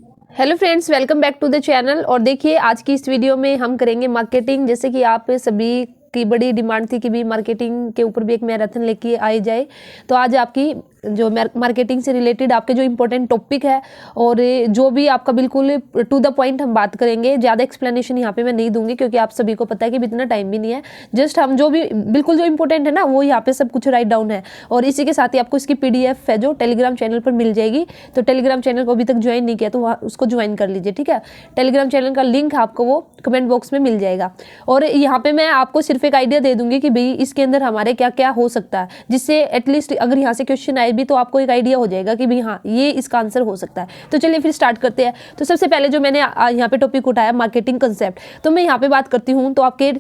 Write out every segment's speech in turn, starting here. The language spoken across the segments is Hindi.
Hello friends, welcome back to the channel. और देखिए आज की इस वीडियो में हम करेंगे मार्केटिंग। जैसे कि आप सभी की बड़ी डिमांड थी कि भी मार्केटिंग के ऊपर भी एक मैराथन लेके आई जाए, तो आज आपकी जो मार्केटिंग से रिलेटेड आपके जो इंपॉर्टेंट टॉपिक है और जो भी आपका बिल्कुल टू द पॉइंट हम बात करेंगे। ज़्यादा एक्सप्लेनेशन यहाँ पे मैं नहीं दूंगी क्योंकि आप सभी को पता है कि इतना टाइम भी नहीं है। जस्ट हम जो भी बिल्कुल जो इंपॉर्टेंट है ना वो यहाँ पे सब कुछ राइट डाउन है। और इसी के साथ ही आपको इसकी PDF है जो टेलीग्राम चैनल पर मिल जाएगी। तो टेलीग्राम चैनल को अभी तक ज्वाइन नहीं किया तो वहाँ उसको ज्वाइन कर लीजिए, ठीक है। टेलीग्राम चैनल का लिंक आपको वो कमेंट बॉक्स में मिल जाएगा। और यहाँ पे मैं आपको सिर्फ एक आइडिया दे दूंगी कि भाई इसके अंदर हमारे क्या क्या हो सकता है, जिससे एटलीस्ट अगर यहाँ से क्वेश्चन आए भी तो आपको एक आइडिया हो जाएगा कि भाई हाँ ये इसका आंसर हो सकता है। तो चलिए फिर स्टार्ट करते हैं। तो सबसे पहले जो मैंने यहाँ पे टॉपिक उठाया मार्केटिंग कंसेप्ट, तो मैं यहाँ पे बात करती हूँ। तो आपके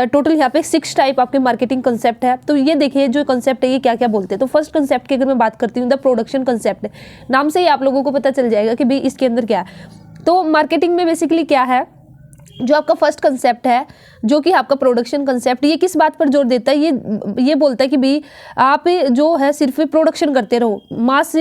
टोटल यहाँ पे 6 टाइप आपके मार्केटिंग कंसेप्ट है। तो ये देखिए जो कंसेप्ट है ये क्या क्या बोलते हैं। तो फर्स्ट कंसेप्ट की अगर मैं बात करती हूँ द प्रोडक्शन कंसेप्ट, नाम से ही आप लोगों को पता चल जाएगा कि भाई इसके अंदर क्या है। तो मार्केटिंग में बेसिकली क्या है, जो आपका फर्स्ट कंसेप्ट है जो कि आपका प्रोडक्शन कंसेप्ट, ये किस बात पर जोर देता है, ये बोलता है कि भाई आप जो है सिर्फ प्रोडक्शन करते रहो, मास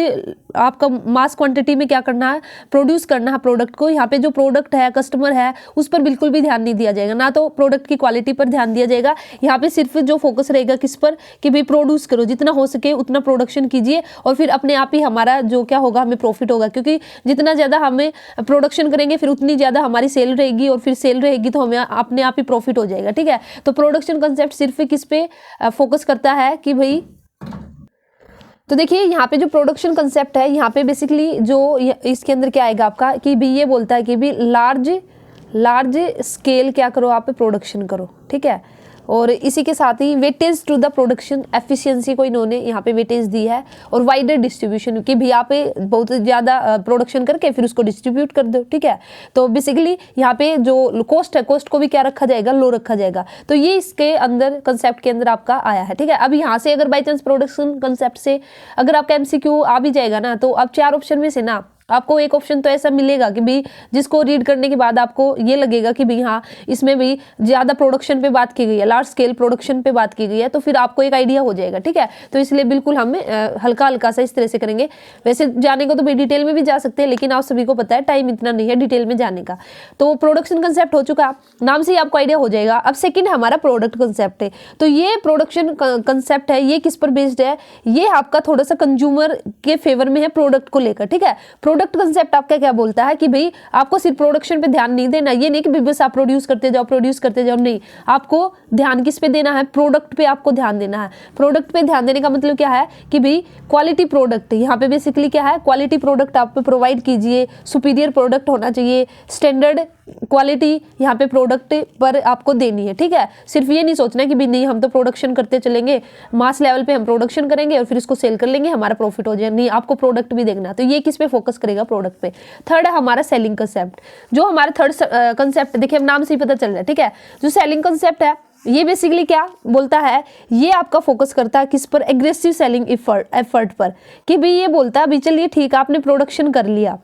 आपका मास क्वांटिटी में क्या करना है, प्रोड्यूस करना है प्रोडक्ट को। यहाँ पे जो प्रोडक्ट है कस्टमर है उस पर बिल्कुल भी ध्यान नहीं दिया जाएगा, ना तो प्रोडक्ट की क्वालिटी पर ध्यान दिया जाएगा। यहाँ पे सिर्फ जो फोकस रहेगा किस पर कि भाई प्रोड्यूस करो, जितना हो सके उतना प्रोडक्शन कीजिए और फिर अपने आप ही हमारा जो क्या होगा हमें प्रॉफिट होगा, क्योंकि जितना ज़्यादा हमें प्रोडक्शन करेंगे फिर उतनी ज़्यादा हमारी सेल रहेगी और फिर सेल रहेगी तो हमें अपने आप ही प्रॉफिट हो जाएगा, ठीक है। तो प्रोडक्शन कंसेप्ट सिर्फ किस पे फोकस करता है कि भाई, तो देखिए यहाँ पे जो प्रोडक्शन कंसेप्ट है यहाँ पे बेसिकली जो इसके अंदर क्या आएगा आपका कि भी ये बोलता है कि भी लार्ज स्केल क्या करो, आप प्रोडक्शन करो, ठीक है। और इसी के साथ ही weightage to the production efficiency को इन्होंने यहाँ पे वेटेज दी है। और वाइडर डिस्ट्रीब्यूशन की भी यहाँ पे बहुत ज़्यादा प्रोडक्शन करके फिर उसको डिस्ट्रीब्यूट कर दो, ठीक है। तो बेसिकली यहाँ पे जो कॉस्ट है, कॉस्ट को भी क्या रखा जाएगा, लो रखा जाएगा। तो ये इसके अंदर कंसेप्ट के अंदर आपका आया है, ठीक है। अब यहाँ से अगर बाई चांस प्रोडक्शन कंसेप्ट से अगर आपका MCQ आ भी जाएगा ना, तो अब 4 ऑप्शन में से ना आपको एक ऑप्शन तो ऐसा मिलेगा कि भी जिसको रीड करने के बाद आपको ये लगेगा कि भी हाँ इसमें भी ज़्यादा प्रोडक्शन पे बात की गई है, लार्ज स्केल प्रोडक्शन पे बात की गई है, तो फिर आपको एक आइडिया हो जाएगा, ठीक है। तो इसलिए बिल्कुल हम हल्का हल्का सा इस तरह से करेंगे। वैसे जाने को तो भाई डिटेल में भी जा सकते हैं, लेकिन आप सभी को पता है टाइम इतना नहीं है डिटेल में जाने का। तो प्रोडक्शन कंसेप्ट हो चुका, नाम से ही आपको आइडिया हो जाएगा। अब सेकेंड हमारा प्रोडक्ट कंसेप्ट है। तो ये प्रोडक्शन कंसेप्ट है, ये किस पर बेस्ड है, ये आपका थोड़ा सा कंज्यूमर के फेवर में है प्रोडक्ट को लेकर, ठीक है। प्रोडक्ट कंसेप्ट आपका क्या बोलता है कि भाई आपको सिर्फ प्रोडक्शन पे ध्यान नहीं देना, ये नहीं कि बस आप प्रोड्यूस करते जाओ, नहीं, आपको ध्यान किस पे देना है, प्रोडक्ट पे आपको ध्यान देना है। प्रोडक्ट पे ध्यान देने का मतलब क्या है कि भाई क्वालिटी प्रोडक्ट, यहाँ पे बेसिकली क्या है, क्वालिटी प्रोडक्ट आप प्रोवाइड कीजिए, सुपीरियर प्रोडक्ट होना चाहिए, स्टैंडर्ड क्वालिटी यहाँ पे प्रोडक्ट पर आपको देनी है, ठीक है। सिर्फ ये नहीं सोचना कि भी नहीं हम तो प्रोडक्शन करते चलेंगे, मास लेवल पे हम प्रोडक्शन करेंगे और फिर इसको सेल कर लेंगे, हमारा प्रॉफिट हो जाए, नहीं, आपको प्रोडक्ट भी देखना। तो ये किस पे फोकस करेगा, प्रोडक्ट पे। थर्ड है हमारा सेलिंग कंसेप्ट। जो हमारा थर्ड कंसेप्ट देखिए नाम से ही पता चल रहा है, ठीक है। जो सेलिंग कंसेप्ट है ये बेसिकली क्या बोलता है, ये आपका फोकस करता है किस पर, एग्रेसिव सेलिंग एफर्ट पर। कि भाई ये बोलता है भाई चलिए ठीक है आपने प्रोडक्शन कर लिया,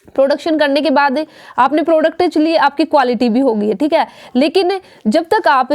प्रोडक्शन करने के बाद आपने प्रोडक्ट चलिए आपकी क्वालिटी भी होगी है, ठीक है। लेकिन जब तक आप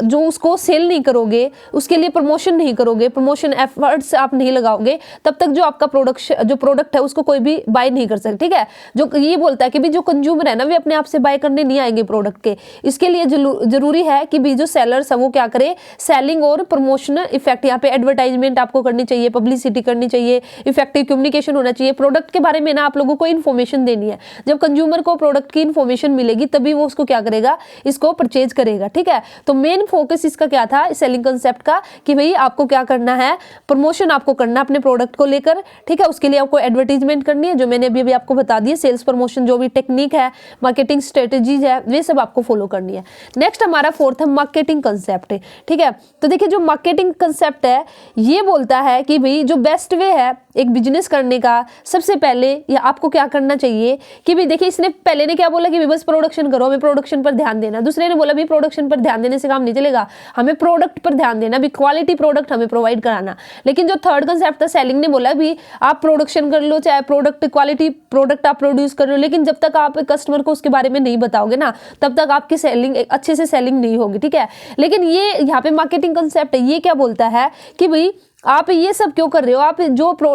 जो उसको सेल नहीं करोगे, उसके लिए प्रमोशन नहीं करोगे, प्रमोशन एफर्ट्स आप नहीं लगाओगे, तब तक जो आपका प्रोडक्ट है उसको कोई भी बाय नहीं कर सकता, ठीक है। जो ये बोलता है कि भी जो कंज्यूमर है ना वे अपने आप से बाय करने नहीं आएंगे प्रोडक्ट के। इसके लिए जरूरी है कि भी जो सेलर्स है वो क्या करे, सेलिंग और प्रमोशन इफेक्ट, यहाँ पे एडवर्टाइजमेंट आपको करनी चाहिए, पब्लिसिटी करनी चाहिए, इफेक्टिव कम्युनिकेशन होना चाहिए। प्रोडक्ट के बारे में ना आप लोगों को इन्फॉर्मेशन देनी है। जब कंज्यूमर को प्रोडक्ट की इन्फॉर्मेशन मिलेगी तभी वो उसको क्या करेगा, इसको परचेज करेगा, ठीक है। तो मेन फोकस इसका क्या था, सेलिंग कंसेप्ट का, कि भाई आपको क्या करना है, प्रमोशन आपको करना अपने प्रोडक्ट को लेकर, ठीक है। उसके लिए आपको एडवर्टीजमेंट करनी है, जो मैंने अभी आपको बता दिया, सेल्स प्रमोशन जो भी टेक्निक है, मार्केटिंग स्ट्रेटेजीज है, वे सब आपको फॉलो करनी है। नेक्स्ट हमारा फोर्थ है मार्केटिंग कंसेप्ट, ठीक है। तो देखिए जो मार्केटिंग कंसेप्ट है ये बोलता है कि भाई जो बेस्ट वे है एक बिजनेस करने का, सबसे पहले या आपको क्या करना चाहिए कि भाई देखिए इसने पहले ने क्या बोला कि बस प्रोडक्शन करो, हमें प्रोडक्शन पर ध्यान देना। दूसरे ने बोला भी प्रोडक्शन पर ध्यान देने से काम नहीं चलेगा, हमें प्रोडक्ट पर ध्यान देना भी, क्वालिटी प्रोडक्ट हमें प्रोवाइड कराना। लेकिन जो थर्ड कंसेप्ट था सेलिंग ने बोला भी आप प्रोडक्शन कर लो, चाहे प्रोडक्ट क्वालिटी प्रोडक्ट आप प्रोड्यूस कर लो, लेकिन जब तक आप कस्टमर को उसके बारे में नहीं बताओगे ना, तब तक आपकी सेलिंग अच्छे से सेलिंग नहीं होगी, ठीक है। लेकिन ये यहाँ पे मार्केटिंग कंसेप्ट है, ये क्या बोलता है कि भाई आप ये सब क्यों कर रहे हो,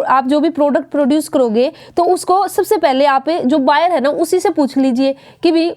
आप जो भी प्रोडक्ट प्रोड्यूस करोगे तो उसको सबसे पहले आप जो बायर है ना उसी से पूछ लीजिए कि भाई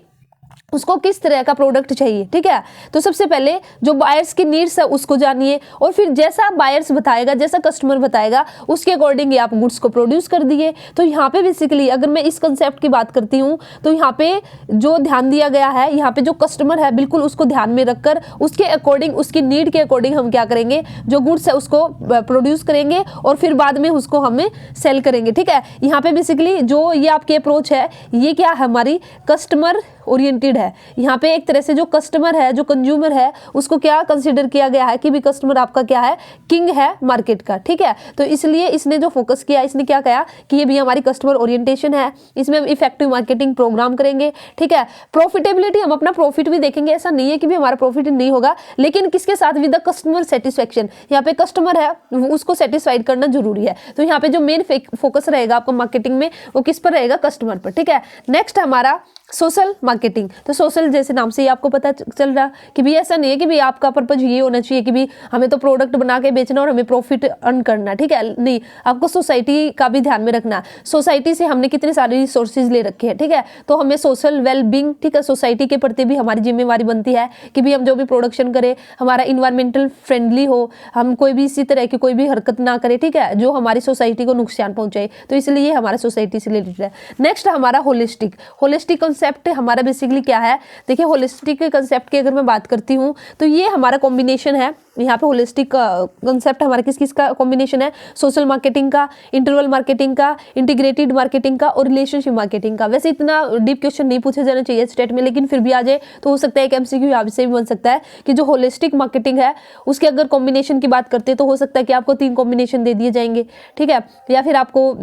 उसको किस तरह का प्रोडक्ट चाहिए, ठीक है। तो सबसे पहले जो बायर्स की नीड्स है उसको जानिए, और फिर जैसा बायर्स बताएगा, जैसा कस्टमर बताएगा, उसके अकॉर्डिंग ही आप गुड्स को प्रोड्यूस कर दिए। तो यहाँ पे बेसिकली अगर मैं इस कंसेप्ट की बात करती हूँ तो यहाँ पे जो ध्यान दिया गया है, यहाँ पे जो कस्टमर है बिल्कुल उसको ध्यान में रखकर उसके अकॉर्डिंग, उसकी नीड के अकॉर्डिंग हम क्या करेंगे, जो गुड्स है उसको प्रोड्यूस करेंगे और फिर बाद में उसको हमें सेल करेंगे, ठीक है। यहाँ पे बेसिकली जो ये आपकी अप्रोच है, ये क्या है, हमारी कस्टमर ओरिएंटेड है। यहाँ पे एक तरह से जो कस्टमर है, जो कंज्यूमर है, उसको क्या कंसीडर किया गया है कि भी कस्टमर आपका क्या है, किंग है मार्केट का, ठीक है। तो इसलिए इसने जो फोकस किया, इसने क्या कहा कि ये भी हमारी कस्टमर ओरिएंटेशन है, इसमें हम इफेक्टिव मार्केटिंग प्रोग्राम करेंगे, ठीक है। प्रॉफिटेबिलिटी, हम अपना प्रॉफिट भी देखेंगे, ऐसा नहीं है कि भी हमारा प्रॉफिट नहीं होगा, लेकिन किसके साथ, विद द कस्टमर सेटिस्फेक्शन। यहाँ पे कस्टमर है उसको सेटिस्फाइड करना जरूरी है। तो यहाँ पे जो मेन फोकस रहेगा आपका मार्केटिंग में, वो किस पर रहेगा, कस्टमर पर, ठीक है। नेक्स्ट हमारा सोशल मार्केटिंग। तो सोशल जैसे नाम से ही आपको पता चल रहा कि भी ऐसा नहीं है कि भी आपका पर्पज ये होना चाहिए कि भी हमें तो प्रोडक्ट बना के बेचना और हमें प्रॉफिट अर्न करना, ठीक है। नहीं, आपको सोसाइटी का भी ध्यान में रखना। सोसाइटी से हमने कितने सारे रिसोर्सेज ले रखे हैं, ठीक है। तो हमें सोशल वेलबींग, ठीक है, सोसाइटी के प्रति भी हमारी जिम्मेवारी बनती है कि भी हम जो भी प्रोडक्शन करें हमारा इन्वायरमेंटल फ्रेंडली हो, हम कोई भी इसी तरह की कोई भी हरकत ना करें, ठीक है, जो हमारी सोसाइटी को नुकसान पहुंचाए। तो इसलिए हमारा सोसाइटी से रिलेटेड है। नेक्स्ट हमारा होलिस्टिक। होलिस्टिक कंसेप्ट हमारा बेसिकली क्या है, देखिए होलिस्टिक कंसेप्ट की अगर मैं बात करती हूँ तो ये हमारा कॉम्बिनेशन है। यहाँ पे होलिस्टिक कंसेप्ट हमारा किस किस का कॉम्बिनेशन है, सोशल मार्केटिंग का, इंटरवल मार्केटिंग का, इंटीग्रेटेड मार्केटिंग का और रिलेशनशिप मार्केटिंग का। वैसे इतना डीप क्वेश्चन नहीं पूछा जाना चाहिए स्टेट में, लेकिन फिर भी आ जाए तो हो सकता है एक एमसीक्यू यहाँ से भी बन सकता है कि जो होलिस्टिक मार्केटिंग है उसके अगर कॉम्बिनेशन की बात करते हैं तो हो सकता है कि आपको 3 कॉम्बिनेशन दे दिए जाएंगे, ठीक है, या फिर आपको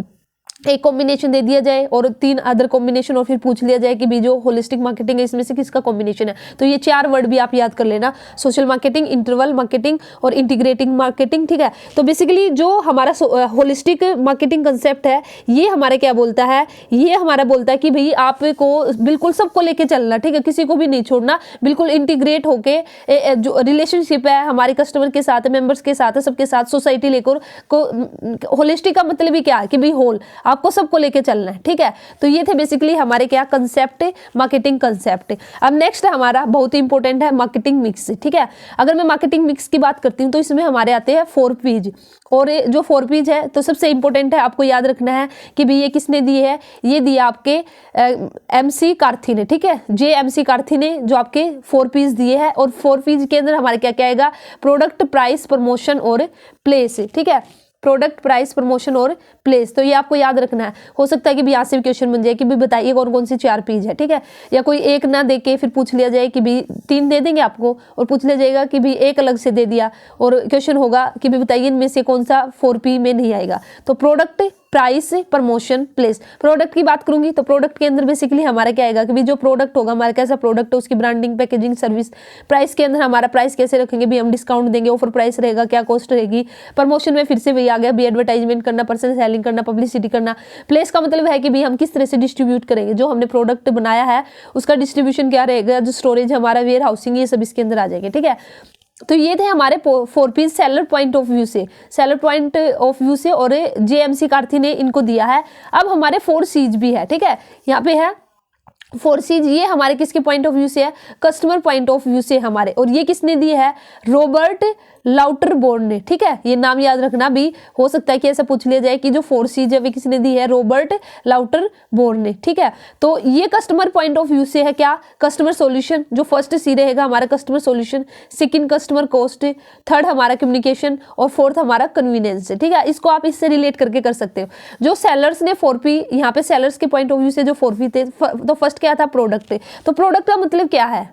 एक कॉम्बिनेशन दे दिया जाए और 3 अदर कॉम्बिनेशन, और फिर पूछ लिया जाए कि भी जो होलिस्टिक मार्केटिंग है इसमें से किसका कॉम्बिनेशन है। तो ये 4 वर्ड भी आप याद कर लेना, सोशल मार्केटिंग, इंटरवल मार्केटिंग और इंटीग्रेटिंग मार्केटिंग, ठीक है। तो बेसिकली जो हमारा होलिस्टिक मार्केटिंग कंसेप्ट है, ये हमारे क्या बोलता है, ये हमारा बोलता है कि भाई आपको बिल्कुल सबको लेके चलना, ठीक है, किसी को भी नहीं छोड़ना, बिल्कुल इंटीग्रेट होके जो रिलेशनशिप है हमारे कस्टमर के साथ, मेंबर्स के साथ, सबके साथ, सोसाइटी लेकर को। होलिस्टिक का मतलब ही क्या है कि भाई होल, आपको सबको लेके चलना है, ठीक है। तो ये थे बेसिकली हमारे क्या कंसेप्ट, मार्केटिंग कंसेप्ट। अब नेक्स्ट हमारा बहुत ही इंपॉर्टेंट है मार्केटिंग मिक्स, ठीक है। अगर मैं मार्केटिंग मिक्स की बात करती हूँ तो इसमें हमारे आते हैं 4 P's, और जो 4 P's है तो सबसे इंपॉर्टेंट है, आपको याद रखना है कि भी ये किसने दिए है, ये दिया आपके MC कार्थी ने, ठीक है, JMC कार्थी ने जो आपके 4 P's दिए हैं। और 4 P's के अंदर हमारे क्या क्या आएगा, प्रोडक्ट, प्राइस, प्रमोशन और प्लेस, ठीक है, प्रोडक्ट, प्राइस, प्रमोशन और प्लेस। तो ये आपको याद रखना है। हो सकता है कि भी यहाँ से भी क्वेश्चन बन जाए कि भी बताइए कौन कौन सी 4 P's है, ठीक है, या कोई एक ना दे के फिर पूछ लिया जाए कि भी 3 दे देंगे आपको और पूछ लिया जाएगा कि भी एक अलग से दे दिया, और क्वेश्चन होगा कि भी बताइए इनमें से कौन सा 4 P में नहीं आएगा। तो product, price, promotion, place. Product की बात करूंगी तो प्रोडक्ट के अंदर बेसिकली हमारा क्या आएगा कि भी जो प्रोडक्ट होगा हमारा कैसा प्रोडक्ट है, उसकी ब्रांडिंग, पैकेजिंग, सर्विस। प्राइस के अंदर हमारा प्राइस कैसे रखेंगे, भी हम डिस्काउंट देंगे, ऑफर प्राइस रहेगा, क्या कॉस्ट रहेगी। प्रमोशन में फिर से वही आ गया, भी एडवर्टाइजमेंट करना, पर्सनल सेलिंग करना, पब्लिसिटी करना। प्लेस का मतलब है कि भी हम किस तरह से डिस्ट्रीब्यूट करेंगे, जो हमने प्रोडक्ट बनाया है उसका डिस्ट्रीब्यूशन क्या रहेगा, जो स्टोरेज, हमारा वेयर हाउसिंग, ये सब इसके अंदर आ जाएंगे, ठीक है। तो ये थे हमारे 4 P's seller point of view से, सेलर पॉइंट ऑफ व्यू से, और JMC कार्थी ने इनको दिया है। अब हमारे 4 C's भी है, ठीक है, यहाँ पे है 4 C's, ये हमारे किसके पॉइंट ऑफ व्यू से है, कस्टमर पॉइंट ऑफ व्यू से हमारे, और ये किसने दिए है, रॉबर्ट लाउटरबोर्न ने, ठीक है। ये नाम याद रखना, भी हो सकता है कि ऐसा पूछ लिया जाए कि जो 4 C's है वे किसने दी है, रॉबर्ट लाउटरबोर्न ने, ठीक है। तो ये कस्टमर पॉइंट ऑफ व्यू से है क्या, कस्टमर सॉल्यूशन, जो फर्स्ट C रहेगा हमारा customer solution, second customer cost, third हमारा कम्युनिकेशन, और फोर्थ हमारा कन्वीनियंस, ठीक है। इसको आप इससे रिलेट करके कर सकते हो। जो सेलर्स ने 4 P, यहाँ पे सेलर्स के पॉइंट ऑफ व्यू से जो 4 P थे, तो फर्स्ट क्या था, प्रोडक्ट। तो प्रोडक्ट का मतलब क्या है,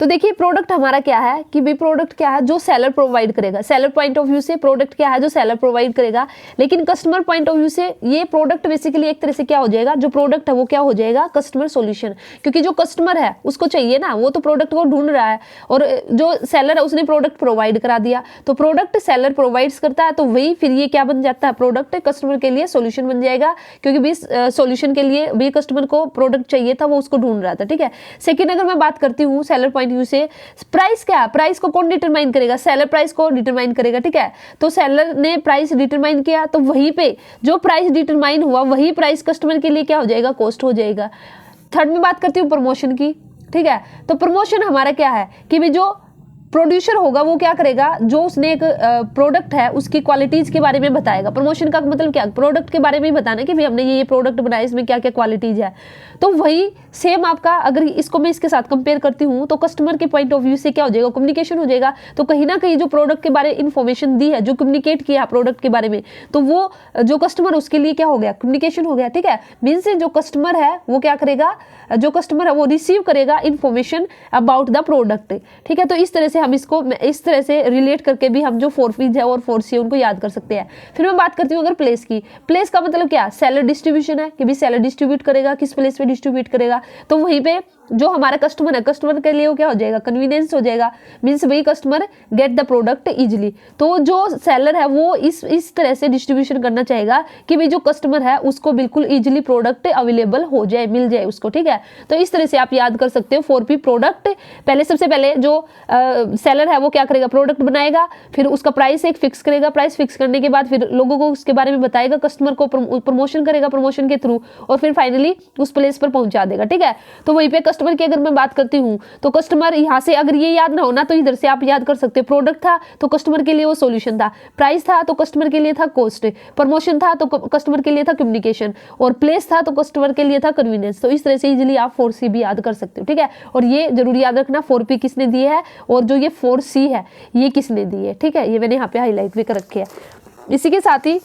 तो देखिए प्रोडक्ट हमारा क्या है कि भी प्रोडक्ट क्या है जो सेलर प्रोवाइड करेगा, सेलर पॉइंट ऑफ व्यू से प्रोडक्ट क्या है जो सेलर प्रोवाइड करेगा, लेकिन कस्टमर पॉइंट ऑफ व्यू से ये प्रोडक्ट बेसिकली एक तरह से क्या हो जाएगा, जो प्रोडक्ट है वो क्या हो जाएगा, कस्टमर सॉल्यूशन, क्योंकि जो कस्टमर है उसको चाहिए ना, वो तो प्रोडक्ट को ढूंढ रहा है और जो सेलर है उसने प्रोडक्ट प्रोवाइड करा दिया, तो प्रोडक्ट सेलर प्रोवाइड्स करता है, तो वही फिर ये क्या बन जाता है, प्रोडक्ट कस्टमर के लिए सॉल्यूशन बन जाएगा, क्योंकि भी सॉल्यूशन के लिए भी कस्टमर को प्रोडक्ट चाहिए था, वो उसको ढूंढ रहा था। ठीक है, सेकेंड अगर मैं बात करती हूँ सेलर पॉइंट व्यू से, प्राइस क्या है, प्राइस को कौन डिटरमाइन करेगा, सेलर प्राइस को डिटरमाइन करेगा। ठीक है, तो सेलर ने प्राइस डिटरमाइन किया, तो वहीं पे जो प्राइस डिटरमाइन हुआ वही प्राइस कस्टमर के लिए क्या हो जाएगा, कॉस्ट हो जाएगा। थर्ड में बात करती हूँ प्रमोशन की। ठीक है, तो प्रमोशन हमारा क्या है कि भी जो प्रोड्यूसर होगा वो क्या करेगा, जो उसने एक प्रोडक्ट है उसकी क्वालिटीज के बारे में बताएगा। प्रमोशन का मतलब क्या, प्रोडक्ट के बारे में ही बताना कि भाई हमने ये प्रोडक्ट बनाया, इसमें क्या क्या क्वालिटीज है। तो वही सेम आपका, अगर इसको मैं इसके साथ कंपेयर करती हूँ तो कस्टमर के पॉइंट ऑफ व्यू से क्या हो जाएगा, कम्युनिकेशन हो जाएगा। तो कहीं ना कहीं जो प्रोडक्ट के बारे में इंफॉर्मेशन दी है, जो कम्युनिकेट किया प्रोडक्ट के बारे में, तो वो जो कस्टमर उसके लिए क्या हो गया, कम्युनिकेशन हो गया। ठीक है, मीन्स जो कस्टमर है वो क्या करेगा, जो कस्टमर है वो रिसीव करेगा इंफॉर्मेशन अबाउट द प्रोडक्ट। ठीक है, तो इस तरह से हम इसको इस तरह से रिलेट करके भी हम जो 4 P's है और 4 C उनको याद कर सकते हैं। फिर मैं बात करती हूँ अगर प्लेस की, प्लेस का मतलब क्या, सेलर डिस्ट्रीब्यूशन है कि भी सेलर डिस्ट्रीब्यूट करेगा, किस प्लेस पे डिस्ट्रीब्यूट करेगा, तो वहीं पे जो हमारा कस्टमर है, कस्टमर के लिए वो क्या हो जाएगा, कन्वीनियंस हो जाएगा, मीन्स वही customer get the product easily. तो जो सेलर है वो इस तरह से डिस्ट्रीब्यूशन करना चाहेगा कि भाई जो कस्टमर है उसको बिल्कुल इजिली प्रोडक्ट अवेलेबल हो जाए, मिल जाए उसको। ठीक है, तो इस तरह से आप याद कर सकते हो 4P प्रोडक्ट। पहले सबसे पहले जो सेलर है वो क्या करेगा, प्रोडक्ट बनाएगा, फिर उसका प्राइस एक फिक्स करेगा, प्राइस फिक्स करने के बाद फिर लोगों को उसके बारे में बताएगा, कस्टमर को प्रमोशन करेगा प्रमोशन के थ्रू, और फिर फाइनली उस प्लेस पर पहुंचा देगा। ठीक है, तो वहीं पे कस्टमर की अगर मैं बात करती हूँ तो कस्टमर यहाँ से अगर ये याद ना हो ना तो इधर से आप याद कर सकते हो, प्रोडक्ट था तो कस्टमर के लिए वो सॉल्यूशन था, प्राइस था तो कस्टमर के लिए था कॉस्ट, प्रमोशन था तो कस्टमर के लिए था कम्युनिकेशन, और प्लेस था तो कस्टमर के लिए था कन्वीनियंस। तो इस तरह से इजीली आप 4C भी याद कर सकते हो। ठीक है, और ये जरूर याद रखना 4P किसने दी है और जो ये 4C है ये किसने दी है। ठीक है, ये मैंने यहाँ पे हाईलाइट भी कर रखे है। इसी के साथ ही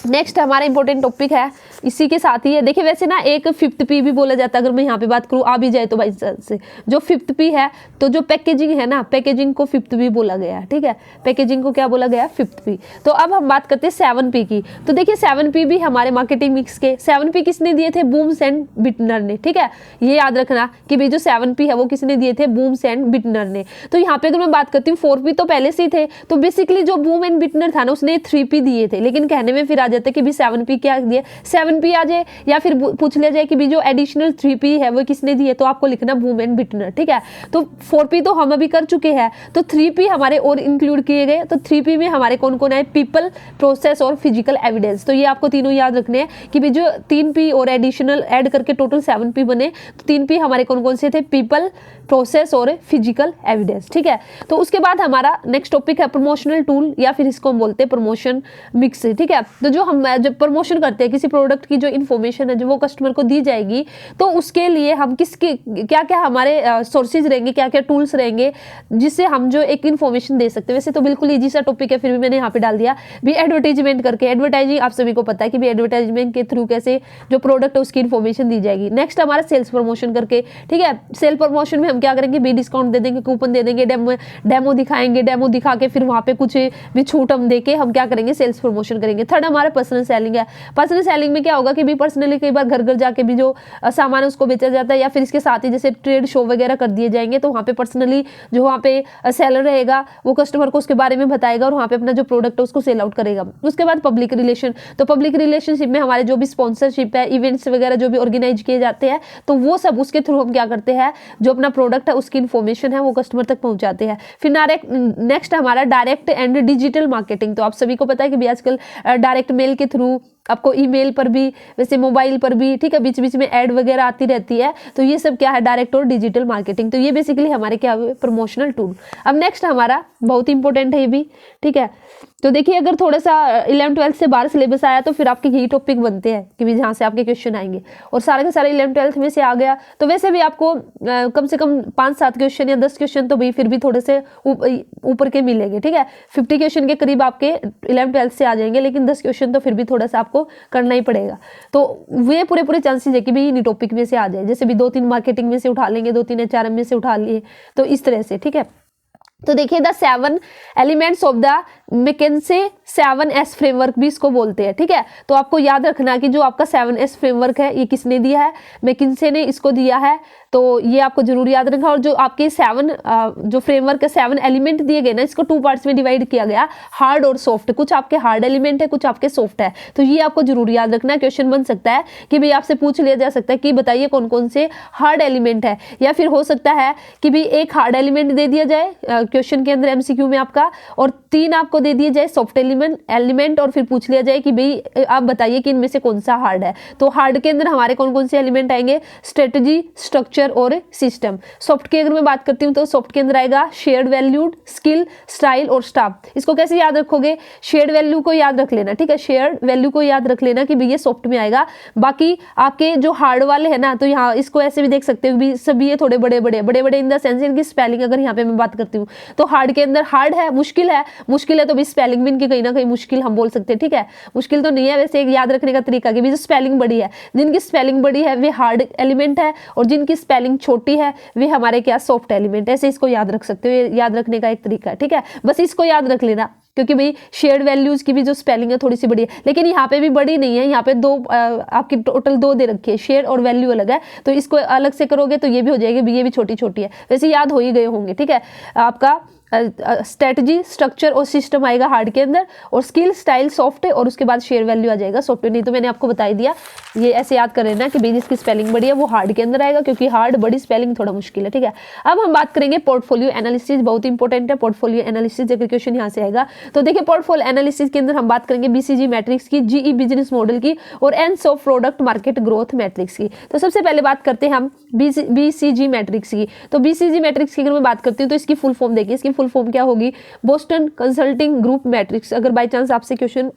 नेक्स्ट हमारा इंपॉर्टेंट टॉपिक है, इसी के साथ ही है, देखिए वैसे ना एक 5th P भी बोला जाता है, अगर मैं यहाँ पे बात करूँ आ भी जाए तो भाई से जो 5th P है, तो जो पैकेजिंग है ना, पैकेजिंग को 5th P बोला गया है। ठीक है, पैकेजिंग को क्या बोला गया, 5th P। तो अब हम बात करते हैं 7P की। तो देखिए 7P भी हमारे मार्केटिंग मिक्स के 7P किसने दिए थे, बूम्स एंड बिटनर ने। ठीक है, ये याद रखना कि भाई जो 7P है वो किसने दिए थे, बूम्स एंड बिटनर ने। तो यहाँ पे अगर मैं बात करती हूँ 4P तो पहले से ही थे, तो बेसिकली जो बूम एंड बिटनर था ना उसने 3P दिए थे, लेकिन कहने में फिर आ जाता है कि भी 7P क्या दिए, 7P आ जाए या फिर पूछ लिया जाए कि भी जो एडिशनल 3P है वो किसने दिए, तो आपको लिखना बूम एंड बिटनर। ठीक है, तो 4P तो हम अभी कर चुके हैं, तो 3P हमारे और इंक्लूड किए गए। तो 3P में हमारे कौन कौन है, पीपल, प्रोसेस और फिजिकल एविडेंस। तो ये आपको तीनों याद रखने हैं कि भी जो 3P और एडिशनल ऐड करके टोटल 7P बने, तो 3P हमारे कौन कौन से थे, पीपल, प्रोसेस और फिजिकल एविडेंस। ठीक है, तो उसके बाद हमारा नेक्स्ट टॉपिक है प्रमोशनल टूल, या फिर इसको हम बोलते हैं प्रमोशन मिक्स। ठीक है, तो जो हम जब प्रमोशन करते हैं किसी प्रोडक्ट की, जो इन्फॉर्मेशन है जो वो कस्टमर को दी जाएगी, तो उसके लिए हम किसके क्या क्या हमारे सोर्सेज रहेंगे, क्या क्या टूल्स रहेंगे जिससे हम जो एक इन्फॉर्मेशन दे सकते हैं। वैसे तो बिल्कुल ईजी सा टॉपिक है, फिर भी मैंने यहाँ पे डाल दिया भी एडवर्टाइजमेंट करके। एडवर्टाइजिंग आप सभी को पता है कि भी एडवर्टाइजमेंट के थ्रू कैसे जो प्रोडक्ट है उसकी इन्फॉर्मेशन दी जाएगी। नेक्स्ट हमारा सेल्स प्रमोशन करके। ठीक है, सेल प्रमोशन में हम क्या करेंगे, भी डिस्काउंट दे देंगे, कूपन दे देंगे, डेमो दिखाएंगे, डेमो दिखा के फिर वहाँ पे कुछ भी छूट हम दे के हम क्या करेंगे, सेल्स प्रमोशन करेंगे। थर्ड हमारा पर्सनल सेलिंग है। पर्सनल सेलिंग में क्या होगा कि भी पर्सनली कई बार घर घर जाके भी जो सामान है उसको बेचा जाता है, या फिर इसके साथ ही जैसे ट्रेड शो वगैरह कर दिए जाएंगे, तो वहाँ पे पर्सनली जो वहाँ पे सेलर रहेगा वो कस्टमर को उसके बारे में बताएगा और वहाँ पे अपना जो प्रोडक्ट है उसको सेल आउट करेगा। उसके बाद पब्लिक रिलेशन। तो पब्लिक रिलेशनशिप में हमारे जो भी स्पॉन्सरशिप है, इवेंट्स वगैरह जो भी ऑर्गेनाइज किए जाते हैं, तो वो सब उसके थ्रू हम क्या करते हैं, जो अपना प्रोडक्ट है उसकी इन्फॉर्मेशन है वो कस्टमर तक पहुंचाते हैं। फिर नेक्स्ट हमारा डायरेक्ट एंड डिजिटल मार्केटिंग। तो आप सभी को पता है कि भी आजकल डायरेक्ट मेल के थ्रू, आपको ईमेल पर भी, वैसे मोबाइल पर भी, ठीक है, बीच बीच में ऐड वगैरह आती रहती है, तो ये सब क्या है, डायरेक्ट और डिजिटल मार्केटिंग। तो ये बेसिकली हमारे क्या हुए, प्रमोशनल टूल। अब नेक्स्ट हमारा बहुत इंपॉर्टेंट है ये भी। ठीक है, तो देखिए अगर थोड़ा सा 11th-12th से बाहर सिलेबस आया तो फिर आपके यही टॉपिक बनते हैं कि भी जहाँ से आपके क्वेश्चन आएंगे, और सारे के सारे 11th-12th में से आ गया तो वैसे भी आपको कम से कम 5-7 क्वेश्चन या 10 क्वेश्चन तो भी फिर भी थोड़े से ऊपर के मिलेंगे। ठीक है, 50 क्वेश्चन के करीब आपके 11th-12th से आ जाएंगे, लेकिन 10 क्वेश्चन तो फिर भी थोड़ा सा आपको आपको करना ही पड़ेगा। तो वे पूरे पूरे चांसेस है कि भाई इन्हीं टॉपिक में से आ जाए, जैसे भी 2-3 मार्केटिंग में से उठा लेंगे, 2-3 HRM में से उठा लिए, तो इस तरह से, ठीक है। तो देखिए the 7 elements of the McKinsey 7S framework भी इसको बोलते हैं, ठीक है। तो आपको याद रखना कि जो आपका 7S फ्रेमवर्क है ये किसने दिया है, मैकेंसे ने इसको दिया है, तो ये आपको जरूर याद रखना। और जो आपके 7 जो फ्रेमवर्क है 7 एलिमेंट दिए गए ना, इसको 2 पार्ट्स में डिवाइड किया गया, हार्ड और सॉफ्ट। कुछ आपके हार्ड एलिमेंट है, कुछ आपके सॉफ्ट है, तो ये आपको जरूर याद रखना। क्वेश्चन बन सकता है कि भाई आपसे पूछ लिया जा सकता है कि बताइए कौन कौन से हार्ड एलिमेंट है, या फिर हो सकता है कि भाई एक हार्ड एलिमेंट दे दिया जाए क्वेश्चन के अंदर MCQ में आपका, और 3 आपको दे दिए जाए सॉफ्ट एलिमेंट, और फिर पूछ लिया जाए कि भाई आप बताइए कि इनमें से कौन सा हार्ड है। तो हार्ड के अंदर हमारे कौन कौन से एलिमेंट आएंगे, स्ट्रेटजी, स्ट्रक्चर और सिस्टम। सॉफ्ट की अगर मैं बात करती हूँ तो सॉफ्ट के अंदर आएगा शेयर्ड वैल्यूड, स्किल, स्टाइल और स्टाफ। इसको कैसे याद रखोगे, शेयर्ड वैल्यू को याद रख लेना, ठीक है, शेयर्ड वैल्यू को याद रख लेना कि भाई ये सॉफ्ट में आएगा। बाकी आपके जो हार्ड वाले है ना, तो यहाँ इसको ऐसे भी देख सकते हो भी सभी ये थोड़े बड़े बड़े इन द सेंस इनकी स्पेलिंग अगर यहाँ पे मैं बात करती हूँ तो हार्ड के अंदर हार्ड है, मुश्किल है तो भी स्पेलिंग भी इनकी कहीं ना कहीं मुश्किल हम बोल सकते हैं, ठीक है। मुश्किल तो नहीं है वैसे, एक याद रखने का तरीका कि जो स्पेलिंग बड़ी है, जिनकी स्पेलिंग बड़ी है वे हार्ड एलिमेंट है, और जिनकी स्पेलिंग छोटी है वे हमारे क्या, सॉफ्ट एलिमेंट। ऐसे इसको याद रख सकते हो, ये याद रखने का एक तरीका है, ठीक है। बस इसको याद रख लेना, क्योंकि भाई शेयर्ड वैल्यूज की भी जो स्पेलिंग है थोड़ी सी बड़ी है, लेकिन यहाँ पे भी बड़ी नहीं है, यहाँ पे 2 आपकी टोटल 2 दे रखी है, शेयर और वैल्यू अलग है, तो इसको अलग से करोगे तो ये भी हो जाएगी, ये भी छोटी छोटी है, वैसे याद हो ही गए होंगे, ठीक है। आपका स्ट्रेटजी, स्ट्रक्चर और सिस्टम आएगा हार्ड के अंदर, और स्किल, स्टाइल सॉफ्ट है, और उसके बाद शेयर वैल्यू आ जाएगा सॉफ्टवेयर। नहीं तो मैंने आपको बता ही दिया, ये ऐसे याद कर लेना कि भाई जिसकी स्पेलिंग बड़ी है वो हार्ड के अंदर आएगा, क्योंकि हार्ड बड़ी, स्पेलिंग थोड़ा मुश्किल है, ठीक है। अब हम बात करेंगे पोर्टफोलियो एनालिसिस, बहुत इंपॉर्टेंट है पोर्टफोलियो एनालिसिस, अगर क्वेश्चन यहाँ से आएगा तो देखिए पोर्टफोलियो एनालिसिस के अंदर हम बात करेंगे BCG मैट्रिक्स की, GE बिजनेस मॉडल की, और ends of product market growth matrix की। तो सबसे पहले बात करते हैं हम BCG मैट्रिक्स की। तो BCG मैट्रिक्स की अगर मैं बात करती हूँ तो इसकी फुल फॉर्म देखिए, इसकी फुल फॉर्म क्या होगी, बोस्टन कंसल्टिंग ग्रुप मैट्रिक्स। अगर बाय चांस आपसे क्वेश्चन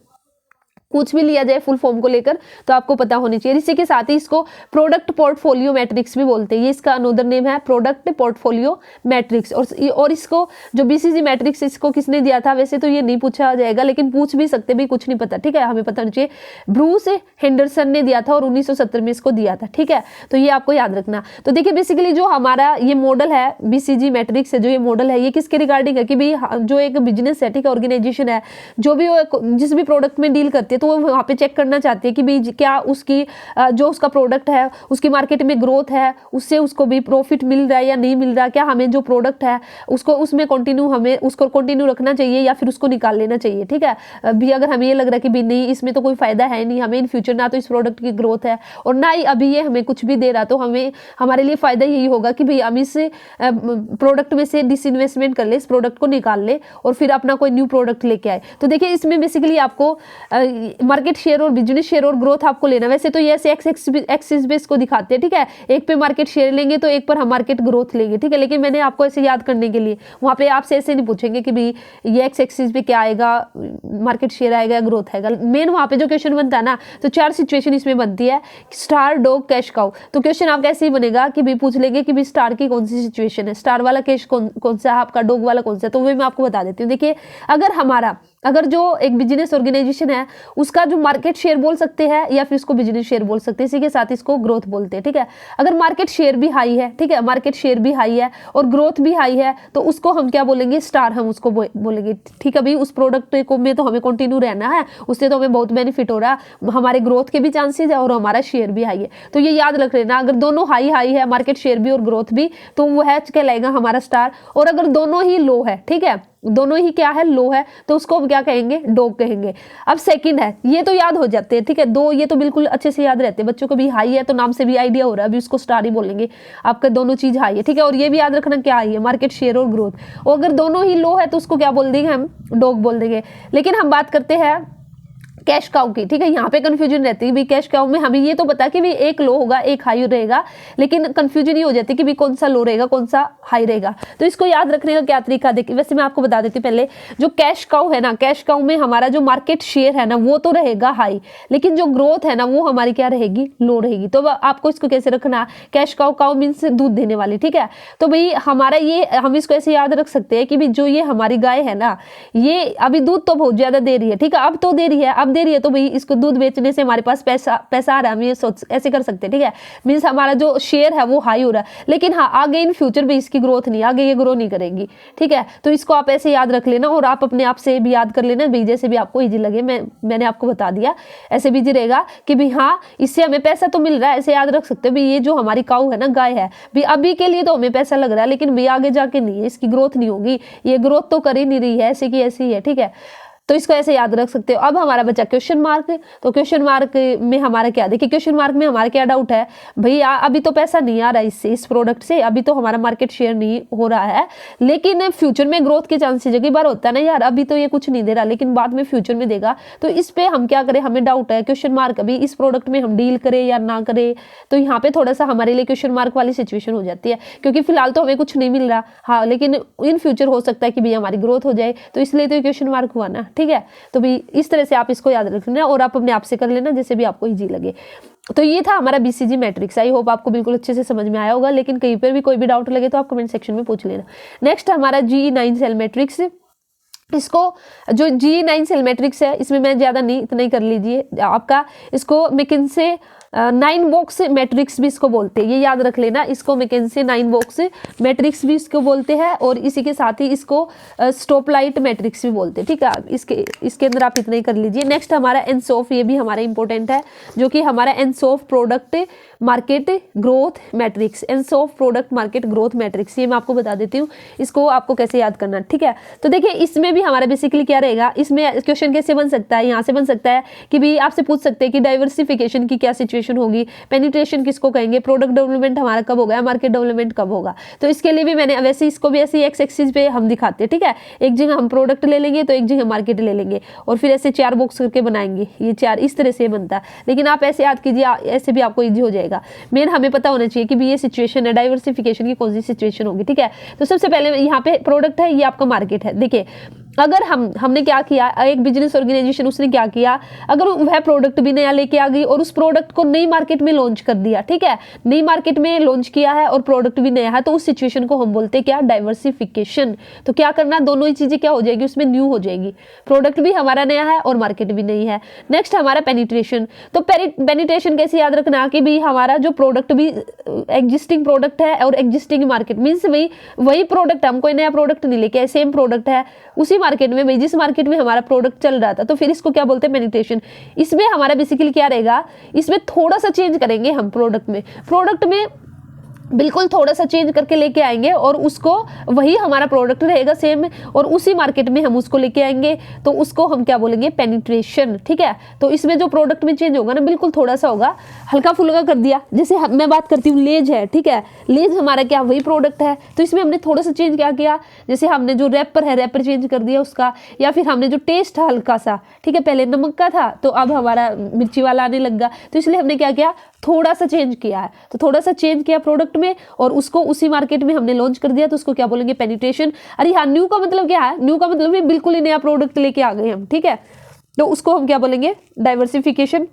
कुछ भी लिया जाए फुल फॉर्म को लेकर तो आपको पता होनी चाहिए। इसी के साथ ही इसको प्रोडक्ट पोर्टफोलियो मैट्रिक्स भी बोलते हैं, ये इसका अनदर नेम है प्रोडक्ट पोर्टफोलियो मैट्रिक्स। और इसको जो BCG मैट्रिक्स इसको किसने दिया था, वैसे तो ये नहीं पूछा जाएगा लेकिन पूछ भी सकते भी, कुछ नहीं पता, ठीक है, हमें पता होना चाहिए। ब्रूस हेंडरसन ने दिया था और 1970 में इसको दिया था, ठीक है, तो ये आपको याद रखना। तो देखिए बेसिकली जो हमारा ये मॉडल है BCG मैट्रिक्स है, जो ये मॉडल है ये किसके रिगार्डिंग है कि भाई जो एक बिजनेस है, ठीक है, ऑर्गेनाइजेशन है, जो भी वो जिस भी प्रोडक्ट में डील करती है तो वो वहाँ पे चेक करना चाहती है कि भाई क्या उसकी जो उसका प्रोडक्ट है उसकी मार्केट में ग्रोथ है, उससे उसको भी प्रॉफिट मिल रहा है या नहीं मिल रहा, क्या हमें जो प्रोडक्ट है उसको उसमें हमें उसको कंटिन्यू रखना चाहिए या फिर उसको निकाल लेना चाहिए, ठीक है। अभी अगर हमें ये लग रहा है कि भाई नहीं इसमें तो कोई फायदा है नहीं, हमें इन फ्यूचर ना तो इस प्रोडक्ट की ग्रोथ है और ना ही अभी ये हमें कुछ भी दे रहा, तो हमें हमारे लिए फायदा यही होगा कि भाई हम इस प्रोडक्ट में से डिसइन्वेस्टमेंट कर ले, इस प्रोडक्ट को निकाल ले और फिर अपना कोई न्यू प्रोडक्ट लेके आए। तो देखिए इसमें बेसिकली आपको मार्केट शेयर और बिजनेस शेयर और ग्रोथ आपको लेना, वैसे तो ये ऐसे एक्सिस बेस को दिखाते हैं, ठीक है, एक पे मार्केट शेयर लेंगे तो एक पर हम मार्केट ग्रोथ लेंगे, ठीक है, लेकिन मैंने आपको ऐसे याद करने के लिए वहां पे आपसे ऐसे नहीं पूछेंगे कि भाई ये एक्स एक्सिस पे क्या आएगा, मार्केट शेयर आएगा या ग्रोथ आएगा। मेन वहां पे जो क्वेश्चन बनता है ना, तो 4 सिचुएशन इसमें बनती है, स्टार, डॉग, कैश काउ। तो क्वेश्चन आपका ऐसे ही बनेगा कि भाई पूछ लेंगे कि भाई स्टार की कौन सी सिचुएशन है, स्टार वाला कैश कौन सा है आपका, डॉग वाला कौन सा है, तो वो मैं आपको बता देती हूँ। देखिए अगर जो एक बिजनेस ऑर्गेनाइजेशन है उसका जो मार्केट शेयर बोल सकते हैं या फिर इसको बिजनेस शेयर बोल सकते हैं, इसी के साथ इसको ग्रोथ बोलते हैं, ठीक है। अगर मार्केट शेयर भी हाई है, ठीक है, मार्केट शेयर भी हाई है और ग्रोथ भी हाई है तो उसको हम क्या बोलेंगे, स्टार हम उसको बोलेंगे, ठीक है। भाई उस प्रोडक्ट को में तो हमें कंटिन्यू रहना है, उससे तो हमें बहुत बेनिफिट हो रहा है, हमारे ग्रोथ के भी चांसेस है और हमारा शेयर भी हाई है। तो ये याद रख लेना, अगर दोनों हाई है, मार्केट शेयर भी और ग्रोथ भी, तो वो है कहलाएगा हमारा स्टार। और अगर दोनों ही लो है, ठीक है, दोनों ही क्या है, लो है, तो उसको हम क्या कहेंगे, डॉग कहेंगे। अब सेकंड है, ये तो याद हो जाते हैं, ठीक है, दो ये तो बिल्कुल अच्छे से याद रहते हैं बच्चों को भी, हाई है तो नाम से भी आइडिया हो रहा है, अभी उसको स्टार ही बोलेंगे, आपका दोनों चीज हाई है, ठीक है। और ये भी याद रखना क्या हाई है, मार्केट शेयर और ग्रोथ। और अगर दोनों ही लो है तो उसको क्या बोल देंगे, हम डॉग बोल देंगे। लेकिन हम बात करते हैं कैश काउ की, ठीक है, यहाँ पे कंफ्यूजन रहती है, भी कैश काउ में हमें ये तो पता कि भी एक लो होगा एक हाई रहेगा, लेकिन कंफ्यूजन ही हो जाती है कि भी कौन सा लो रहेगा कौन सा हाई रहेगा। तो इसको याद रखने का क्या तरीका, देखिए वैसे मैं आपको बता देती हूँ पहले, जो कैश काउ है ना, कैश काउ में हमारा जो मार्केट शेयर है ना वो तो रहेगा हाई, लेकिन जो ग्रोथ है ना वो हमारी क्या रहेगी, लो रहेगी। तो आपको इसको कैसे रखना, कैश काउ, काउ मीन्स दूध देने वाली, ठीक है। तो भाई हमारा ये, हम इसको ऐसे याद रख सकते हैं कि भी जो ये हमारी गाय है ना, ये अभी दूध तो बहुत ज्यादा दे रही है, ठीक है, अब तो दे रही है, अब कम दे रही है तो भाई इसको दूध बेचने से हमारे पास पैसा आ रहा है, हम ये सोच ऐसे कर सकते हैं, ठीक है। मीन्स हमारा जो शेयर है वो हाई हो रहा है, लेकिन हाँ आगे इन फ्यूचर भी इसकी ग्रोथ नहीं, आगे ये ग्रो नहीं करेगी, ठीक है। तो इसको आप ऐसे याद रख लेना और आप अपने आप से भी याद कर लेना भाई, जैसे भी आपको ईजी लगे। मैंने आपको बता दिया, ऐसे भी ईजी रहेगा कि भाई हाँ इससे हमें पैसा तो मिल रहा है, ऐसे याद रख सकते हो भाई ये जो हमारी काऊ है ना, गाय है, भाई अभी के लिए तो हमें पैसा लग रहा है, लेकिन भाई आगे जाके नहीं है, इसकी ग्रोथ नहीं होगी, ये ग्रोथ तो कर ही नहीं रही है, ऐसे की ऐसी है, ठीक है। तो इसको ऐसे याद रख सकते हो। अब हमारा बचा क्वेश्चन मार्क। तो क्वेश्चन मार्क में हमारा क्या, देखिए क्वेश्चन मार्क में हमारा क्या डाउट है, भैया अभी तो पैसा नहीं आ रहा है इससे, इस प्रोडक्ट से, अभी तो हमारा मार्केट शेयर नहीं हो रहा है, लेकिन फ्यूचर में ग्रोथ के चांसेस है। कई बार होता है ना यार, अभी तो ये कुछ नहीं दे रहा लेकिन बाद में फ्यूचर में देगा, तो इस पे हम क्या करें, हमें डाउट है क्वेश्चन मार्क, अभी इस प्रोडक्ट में हम डील करें या ना करें। तो यहाँ पे थोड़ा सा हमारे लिए क्वेश्चन मार्क वाली सिचुएशन हो जाती है, क्योंकि फिलहाल तो हमें कुछ नहीं मिल रहा, हाँ लेकिन इन फ्यूचर हो सकता है कि भैया हमारी ग्रोथ हो जाए, तो इसलिए तो क्वेश्चन मार्क हुआ ना, ठीक है। तो भी इस तरह से आप इसको याद रखना और आप अपने आप से कर लेना जैसे भी आपको इजी लगे। तो ये था हमारा बीसीजी मैट्रिक्स। आई होप आपको बिल्कुल अच्छे से समझ में आया होगा, लेकिन कहीं पर भी कोई भी डाउट लगे तो आप कमेंट सेक्शन में पूछ लेना। नेक्स्ट हमारा GE9 सेल मैट्रिक्स। इसको जो GE9 सेल मैट्रिक्स है, इसमें मैं ज़्यादा नहीं, इतना ही कर लीजिए आपका। इसको मैकिन्से 9 बॉक्स मैट्रिक्स भी इसको बोलते हैं, ये याद रख लेना। इसको मैकिन्से 9 बॉक्स मैट्रिक्स भी इसको बोलते हैं, और इसी के साथ ही इसको स्टॉपलाइट मैट्रिक्स भी बोलते हैं, ठीक है। इसके अंदर आप इतना ही कर लीजिए। नेक्स्ट हमारा एनसोफ, ये भी हमारा इंपॉर्टेंट है, जो कि हमारा Ansoff product market growth matrix, Ansoff product market growth matrix, ये मैं आपको बता देती हूँ इसको आपको कैसे याद करना, ठीक है। तो देखिए इसमें भी हमारा बेसिकली क्या रहेगा, इसमें क्वेश्चन कैसे बन सकता है, यहाँ से बन सकता है कि भी आपसे पूछ सकते हैं कि डाइवर्सिफिकेशन की क्या सिचुएशन होगी, पेनिट्रेशन किसको कहेंगे, प्रोडक्ट डेवलपमेंट हमारा कब होगा, मार्केट डेवलपमेंट कब होगा। तो इसके लिए भी मैंने वैसे इसको भी ऐसे एक्स एक्सिस पे हम दिखाते हैं, ठीक है। एक जगह हम प्रोडक्ट ले लेंगे तो एक जगह मार्केट ले लेंगे, और फिर ऐसे 4 बॉक्स करके बनाएंगे, ये 4 इस तरह से बनता है। लेकिन आप ऐसे याद कीजिए, ऐसे भी आपको ईजी हो जाएगा। मेन हमें पता होना चाहिए कि भी ये सिचुएशन है, डाइवर्सिफिकेशन की कौन सी सिचुएशन होगी, ठीक है। तो सबसे पहले यहाँ पे प्रोडक्ट है, ये आपका मार्केट है। देखिए अगर हमने क्या किया, एक बिजनेस ऑर्गेनाइजेशन उसने क्या किया, अगर वह प्रोडक्ट भी नया लेके आ गई और उस प्रोडक्ट को नई मार्केट में लॉन्च कर दिया, ठीक है, नई मार्केट में लॉन्च किया है और प्रोडक्ट भी नया है, तो उस सिचुएशन को हम बोलते हैं क्या, डाइवर्सिफिकेशन। तो क्या करना, दोनों ही चीजें क्या हो जाएगी, उसमें न्यू हो जाएगी, प्रोडक्ट भी हमारा नया है और मार्केट भी नई है। नेक्स्ट हमारा पेनिट्रेशन। तो पेनिट्रेशन कैसे याद रखना कि भी हमारा जो प्रोडक्ट भी एग्जिस्टिंग प्रोडक्ट है और एग्जिस्टिंग मार्केट, मीन्स वही प्रोडक्ट, हम कोई नया प्रोडक्ट नहीं लेके, सेम प्रोडक्ट है उसी मार्केट में, भाई जिस मार्केट में हमारा प्रोडक्ट चल रहा था, तो फिर इसको क्या बोलते हैं, पेनिट्रेशन। इसमें हमारा बेसिकली क्या रहेगा, इसमें थोड़ा सा चेंज करेंगे हम प्रोडक्ट में बिल्कुल थोड़ा सा चेंज करके लेके आएंगे, और उसको वही हमारा प्रोडक्ट रहेगा सेम, और उसी मार्केट में हम उसको लेके आएंगे, तो उसको हम क्या बोलेंगे, पेनिट्रेशन, ठीक है। तो इसमें जो प्रोडक्ट में चेंज होगा ना, बिल्कुल थोड़ा सा होगा, हल्का फुल्का कर दिया। जैसे मैं बात करती हूँ लेज है, ठीक है, लेज हमारा क्या वही प्रोडक्ट है, तो इसमें हमने थोड़ा सा चेंज क्या किया, जैसे हमने जो रैपर है, रैपर चेंज कर दिया उसका, या फिर हमने जो टेस्ट है हल्का सा, ठीक है, पहले नमक का था तो अब हमारा मिर्ची वाला आने लग गया, तो इसलिए हमने क्या किया, थोड़ा सा चेंज किया है। तो थोड़ा सा चेंज किया प्रोडक्ट में और उसको उसी मार्केट में हमने लॉन्च कर दिया, तो उसको क्या बोलेंगे, पेनिट्रेशन। अरे हाँ, न्यू का मतलब क्या है, न्यू का मतलब है बिल्कुल ही नया प्रोडक्ट लेके आ गए हम, ठीक है, तो उसको हम क्या बोलेंगे, डाइवर्सिफिकेशन।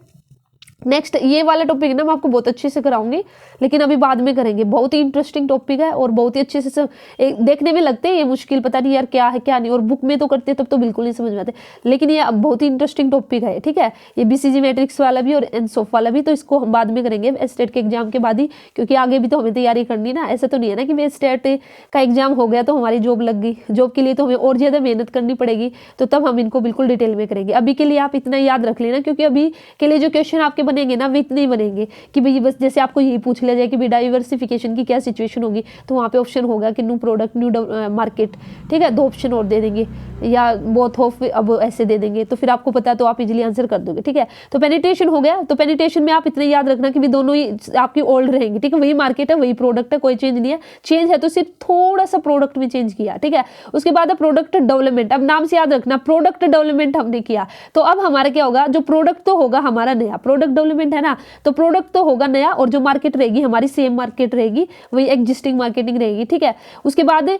नेक्स्ट ये वाला टॉपिक ना मैं आपको बहुत अच्छे से कराऊंगी, लेकिन अभी बाद में करेंगे, बहुत ही इंटरेस्टिंग टॉपिक है और बहुत ही अच्छे से देखने में लगते हैं ये मुश्किल, पता नहीं यार क्या है क्या नहीं, और बुक में तो करते तब तो बिल्कुल नहीं समझ में आते, लेकिन ये बहुत ही इंटरेस्टिंग टॉपिक है, ठीक है। ये बीसीजी मैट्रिक्स वाला भी और एनसोफ वाला भी, तो इसको हम बाद में करेंगे स्टेट के एग्जाम के बाद ही, क्योंकि आगे भी तो हमें तैयारी करनी ना। ऐसा तो नहीं है ना कि मैं स्टेट का एग्जाम हो गया तो हमारी जॉब लग गई, जॉब के लिए तो हमें और ज़्यादा मेहनत करनी पड़ेगी, तो तब हम इनको बिल्कुल डिटेल में करेंगे। अभी के लिए आप इतना याद रख लेना, क्योंकि अभी के लिए जो क्वेश्चन आपके बनेंगे ना, वे इतने बनेंगे कि भाई बस जैसे आपको यही पूछ लिया जाए कि भाई डाइवर्सिफिकेशन की क्या सिचुएशन होगी, तो वहाँ पे ऑप्शन होगा कि न्यू प्रोडक्ट न्यू मार्केट, ठीक है, 2 ऑप्शन और दे देंगे या बोथ ऑफ, अब ऐसे दे देंगे, तो फिर आपको पता है तो आप इजीली आंसर कर दोगे, ठीक है। तो पेनिट्रेशन हो गया। तो पेनिट्रेशन में आप इतना याद रखना कि भी दोनों ही आपकी ओल्ड रहेंगी, ठीक है, वही मार्केट है वही प्रोडक्ट है, कोई चेंज नहीं है, चेंज है तो सिर्फ थोड़ा सा प्रोडक्ट में चेंज किया, ठीक है। उसके बाद प्रोडक्ट डेवलपमेंट, अब नाम से याद रखना प्रोडक्ट डेवलपमेंट हमने किया, तो अब हमारा क्या होगा, जो प्रोडक्ट तो होगा हमारा नया, प्रोडक्ट डेवलपमेंट है ना, तो प्रोडक्ट तो होगा नया और जो मार्केट रहेगी हमारी सेम मार्केट रहेगी, वही एग्जिस्टिंग मार्केटिंग रहेगी, ठीक है। उसके बाद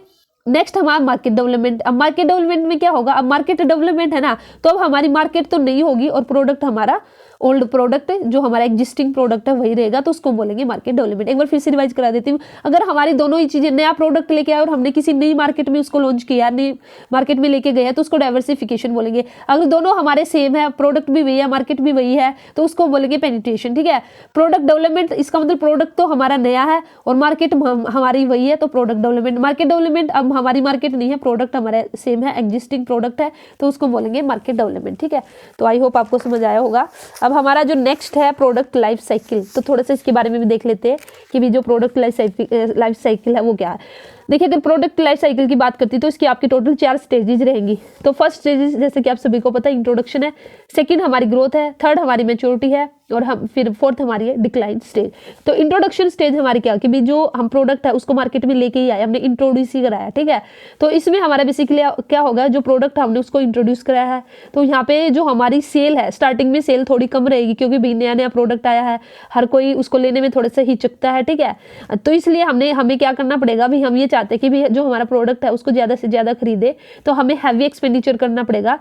नेक्स्ट हमारा मार्केट डेवलपमेंट। अब मार्केट डेवलपमेंट में क्या होगा, अब मार्केट डेवलपमेंट है ना, तो अब हमारी मार्केट तो नहीं होगी और प्रोडक्ट हमारा ओल्ड प्रोडक्ट जो हमारा एग्जिस्टिंग प्रोडक्ट है वही रहेगा, तो उसको बोलेंगे मार्केट डेवलपमेंट। एक बार फिर से रिवाइज करा देती हूँ। अगर हमारी दोनों ही चीजें, नया प्रोडक्ट लेके आए और हमने किसी नई मार्केट में उसको लॉन्च किया, नई मार्केट में लेके गए तो उसको डाइवर्सिफिकेशन बोलेंगे। अगर दोनों हमारे सेम है, प्रोडक्ट भी वही है, मार्केट भी वही है, तो उसको बोलेंगे पेनिट्रेशन। ठीक है, प्रोडक्ट डेवलपमेंट इसका मतलब प्रोडक्ट तो हमारा नया है और मार्केट हमारी वही है, तो प्रोडक्ट डेवलपमेंट। मार्केट डेवलपमेंट अब हमारी मार्केट नहीं है, प्रोडक्ट हमारे सेम है, एग्जिस्टिंग प्रोडक्ट है, तो उसको बोलेंगे मार्केट डेवलपमेंट। ठीक है, तो आई होप आपको समझ आया होगा। अब हमारा जो नेक्स्ट है प्रोडक्ट लाइफ साइकिल, तो थोड़ा सा इसके बारे में भी देख लेते हैं कि भी जो प्रोडक्ट लाइफ साइकिल है वो क्या है। देखिए, अगर प्रोडक्ट लाइफ साइकिल की बात करती है तो इसकी आपकी टोटल 4 स्टेजेस रहेंगी। तो फर्स्ट स्टेजेस जैसे कि आप सभी को पता है इंट्रोडक्शन है, सेकंड हमारी ग्रोथ है, थर्ड हमारी मैच्योरिटी है और हम फिर फोर्थ हमारी है डिक्लाइन स्टेज। तो इंट्रोडक्शन स्टेज हमारी क्या कि भी जो हम प्रोडक्ट है उसको मार्केट में लेके ही आए, हमने इंट्रोड्यूस ही कराया। ठीक है, तो इसमें हमारा बेसिकली क्या होगा, जो प्रोडक्ट हमने उसको इंट्रोड्यूस कराया है, तो यहाँ पे जो हमारी सेल है, स्टार्टिंग में सेल थोड़ी कम रहेगी क्योंकि भी नया नया प्रोडक्ट आया है, हर कोई उसको लेने में थोड़ा सा हिचकता है। ठीक है, तो इसलिए हमें क्या करना पड़ेगा, भी हम ये चाहते हैं कि भी जो हमारा प्रोडक्ट है उसको ज्यादा से ज्यादा खरीदे, तो हमें हैवी एक्सपेंडिचर करना पड़ेगा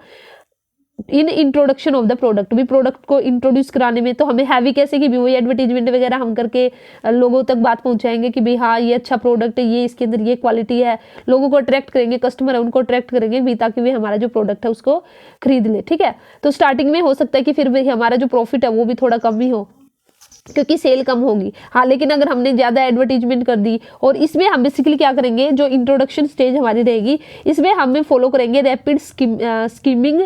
in introduction of the product. भी प्रोडक्ट को इंट्रोड्यूस कराने में तो हमें हैवी कैसे कि भी वही एडवर्टीजमेंट वगैरह हम करके लोगों तक बात पहुंचाएंगे कि भी हाँ ये अच्छा प्रोडक्ट है, ये इसके अंदर ये क्वालिटी है, लोगों को अट्रैक्ट करेंगे, कस्टमर है उनको अट्रैक्ट करेंगे भी, ताकि वे हमारा जो प्रोडक्ट है उसको खरीद ले। ठीक है, तो स्टार्टिंग में हो सकता है कि फिर भी हमारा जो प्रॉफिट है वो भी थोड़ा कम ही हो क्योंकि सेल कम होगी। हाँ, लेकिन अगर हमने ज़्यादा एडवर्टीजमेंट कर दी, और इसमें हम बेसिकली क्या करेंगे, जो इंट्रोडक्शन स्टेज हमारी रहेगी इसमें हमें फॉलो करेंगे रैपिड स्कीमिंग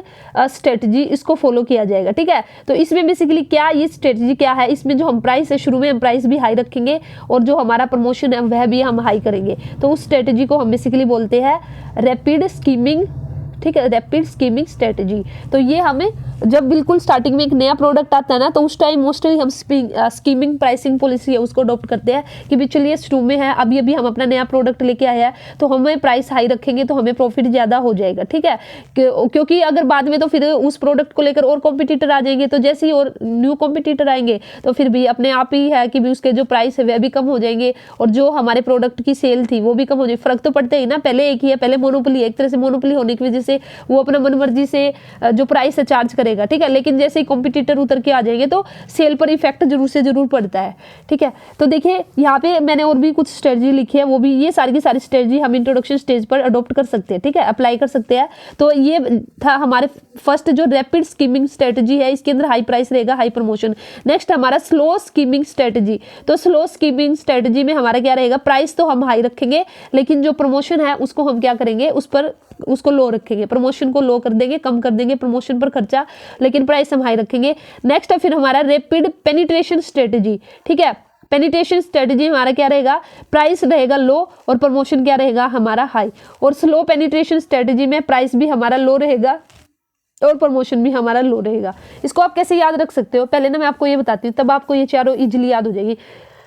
स्ट्रेटजी, इसको फॉलो किया जाएगा। ठीक है, तो इसमें बेसिकली क्या ये स्ट्रेटजी क्या है, इसमें जो हम प्राइस है शुरू में हम प्राइस भी हाई रखेंगे और जो हमारा प्रमोशन है वह भी हम हाई करेंगे, तो उस स्ट्रेटजी को हम बेसिकली बोलते हैं रैपिड स्कीमिंग। ठीक है, रैपिड स्कीमिंग स्ट्रेटजी। तो ये हमें जब बिल्कुल स्टार्टिंग में एक नया प्रोडक्ट आता है ना, तो उस टाइम मोस्टली हम स्कीमिंग प्राइसिंग पॉलिसी है उसको अडॉप्ट करते हैं कि भी चलिए शुरू में है, अभी अभी हम अपना नया प्रोडक्ट लेके आए हैं, तो हमें प्राइस हाई रखेंगे तो हमें प्रॉफिट ज़्यादा हो जाएगा। ठीक है, क्योंकि अगर बाद में तो फिर उस प्रोडक्ट को लेकर और कॉम्पिटिटर आ जाएंगे, तो जैसे ही और न्यू कॉम्पिटिटर आएंगे तो फिर भी अपने आप ही है कि भी उसके जो प्राइस है वह भी कम हो जाएंगे और जो हमारे प्रोडक्ट की सेल थी वो भी कम हो जाएगी। फर्क तो पड़ता ही ना, पहले एक ही है, पहले मोनोपोली है, एक तरह से मोनोपोली होने की वजह से वो अपना मनमर्जी से जो प्राइस है चार्ज करेगा। ठीक है, लेकिन जैसे ही कॉम्पिटिटर उतर के आ जाएंगे तो सेल पर इफेक्ट जरूर से जरूर पड़ता है। ठीक है, तो देखिए यहाँ पे मैंने और भी कुछ स्ट्रेटजी लिखी है, वो भी ये सारी की सारी स्ट्रेटजी हम इंट्रोडक्शन स्टेज पर अडॉप्ट कर सकते हैं। ठीक है, अप्लाई कर सकते हैं। तो ये था हमारे फर्स्ट जो रैपिड स्कीमिंग स्ट्रेटजी है, इसके अंदर हाई प्राइस रहेगा, हाई प्रमोशन। नेक्स्ट हमारा स्लो स्कीमिंग स्ट्रेटजी। तो स्लो स्कीमिंग स्ट्रेटजी में हमारा क्या रहेगा, प्राइस तो हम हाई रखेंगे लेकिन जो प्रमोशन है उसको हम क्या करेंगे, उसको लो रखेंगे, प्रमोशन को लो कर देंगे, कम कर देंगे प्रमोशन पर खर्चा, लेकिन प्राइस हम हाई रखेंगे। नेक्स्ट है फिर हमारा रैपिड पेनिट्रेशन स्ट्रेटजी। ठीक है, पेनिट्रेशन स्ट्रेटजी हमारा क्या रहेगा, प्राइस रहेगा लो और प्रमोशन क्या रहेगा हमारा हाई। और स्लो पेनिट्रेशन स्ट्रेटजी में प्राइस भी हमारा लो रहेगा और प्रमोशन भी हमारा लो रहेगा। इसको आप कैसे याद रख सकते हो, पहले ना मैं आपको ये बताती हूँ, तब आपको ये चारों इजीली याद हो जाएगी।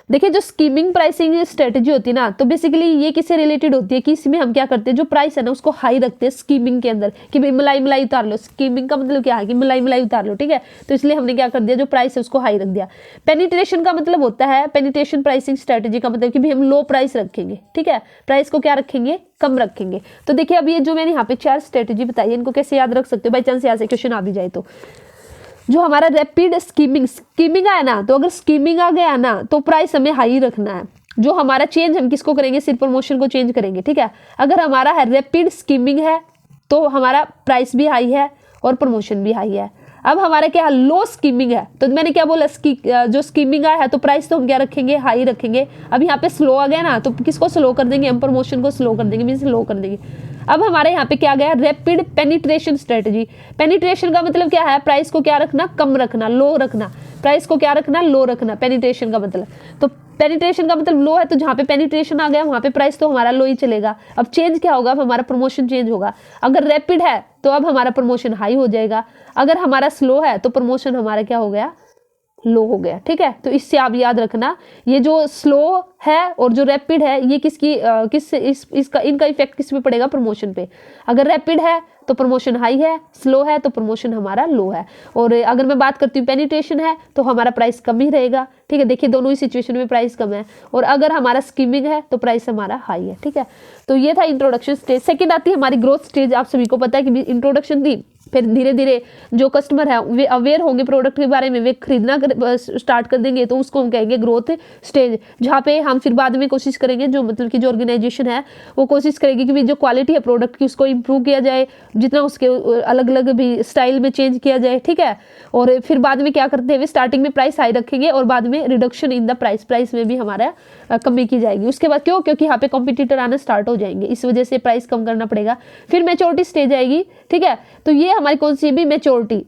देखिए, जो स्कीमिंग प्राइसिंग स्ट्रेटजी होती है ना, तो बेसिकली ये किससे रिलेटेड होती है कि इसमें हम क्या करते हैं, जो प्राइस है ना उसको हाई रखते हैं स्कीमिंग के अंदर कि भाई मलाई मलाई उतार लो। स्कीमिंग का मतलब क्या है कि मलाई मलाई उतार लो। ठीक है, तो इसलिए हमने क्या कर दिया, जो प्राइस है उसको हाई रख दिया। पेनिट्रेशन का मतलब होता है, पेनिट्रेशन प्राइसिंग स्ट्रेटजी का मतलब कि भाई हम लो प्राइस रखेंगे। ठीक है, प्राइस को क्या रखेंगे, कम रखेंगे। तो देखिए अब ये जो मैंने यहाँ पे 4 स्ट्रेटजी बताई है, इनको कैसे याद रख सकते हो, बाई चांस यहाँ से क्वेश्चन आ भी जाए तो। जो हमारा रैपिड स्कीमिंग आया ना, तो अगर स्कीमिंग आ गया ना तो प्राइस हमें हाई रखना है। जो हमारा चेंज हम किसको करेंगे, सिर्फ प्रमोशन को चेंज करेंगे। ठीक है, अगर हमारा है रैपिड स्कीमिंग है तो हमारा प्राइस भी हाई है और प्रमोशन भी हाई है। अब हमारा क्या लो स्कीमिंग है, तो मैंने क्या बोला, जो स्कीमिंग आया है तो प्राइस तो हम क्या रखेंगे, हाई रखेंगे। अब यहाँ पे स्लो आ गया ना, तो किसको स्लो कर देंगे, हम प्रमोशन को स्लो कर देंगे, मीन्स लो कर देंगे। अब हमारे यहाँ पे क्या गया, रैपिड पेनिट्रेशन स्ट्रेटजी। पेनिट्रेशन का मतलब क्या है, प्राइस को क्या रखना, कम रखना, लो रखना। प्राइस को क्या रखना, लो रखना, पेनिट्रेशन का मतलब। तो पेनिट्रेशन का मतलब लो है, तो जहाँ पे पेनिट्रेशन आ गया वहाँ पे प्राइस तो हमारा लो ही चलेगा। अब चेंज क्या होगा, अब हमारा प्रमोशन चेंज होगा। अगर रैपिड है तो अब हमारा प्रमोशन हाई हो जाएगा, अगर हमारा स्लो है तो प्रमोशन हमारा क्या हो गया, लो हो गया। ठीक है, तो इससे आप याद रखना, ये जो स्लो है और जो रैपिड है ये इनका इफेक्ट किस पे पड़ेगा, प्रमोशन पे। अगर रैपिड है तो प्रमोशन हाई है, स्लो है तो प्रमोशन हमारा लो है। और अगर मैं बात करती हूँ पेनिट्रेशन है तो हमारा प्राइस कम ही रहेगा। ठीक है, देखिए दोनों ही सिचुएशन में प्राइस कम है। और अगर हमारा स्कीमिंग है तो प्राइस हमारा हाई है। ठीक है, तो ये था इंट्रोडक्शन स्टेज। सेकंड आती है हमारी ग्रोथ स्टेज। आप सभी को पता है कि इंट्रोडक्शन थी, फिर धीरे धीरे जो कस्टमर है वे अवेयर होंगे प्रोडक्ट के बारे में, वे खरीदना स्टार्ट कर देंगे, तो उसको हम कहेंगे ग्रोथ स्टेज। जहाँ पे हम फिर बाद में कोशिश करेंगे, जो मतलब कि जो ऑर्गेनाइजेशन है वो कोशिश करेगी कि जो क्वालिटी है प्रोडक्ट की उसको इम्प्रूव किया जाए, जितना उसके अलग अलग भी स्टाइल में चेंज किया जाए, ठीक है। और फिर बाद में क्या करते हैं, वे स्टार्टिंग में प्राइस हाई रखेंगे और बाद में रिडक्शन इन द प्राइस में भी हमारा कमी की जाएगी। उसके बाद क्यों, क्योंकि यहाँ पे कॉम्पिटिटर आना स्टार्ट हो जाएंगे, इस वजह से प्राइस कम करना पड़ेगा। फिर मैच्योरिटी स्टेज आएगी, ठीक है। तो ये हमारी कौन सी भी मैच्योरिटी,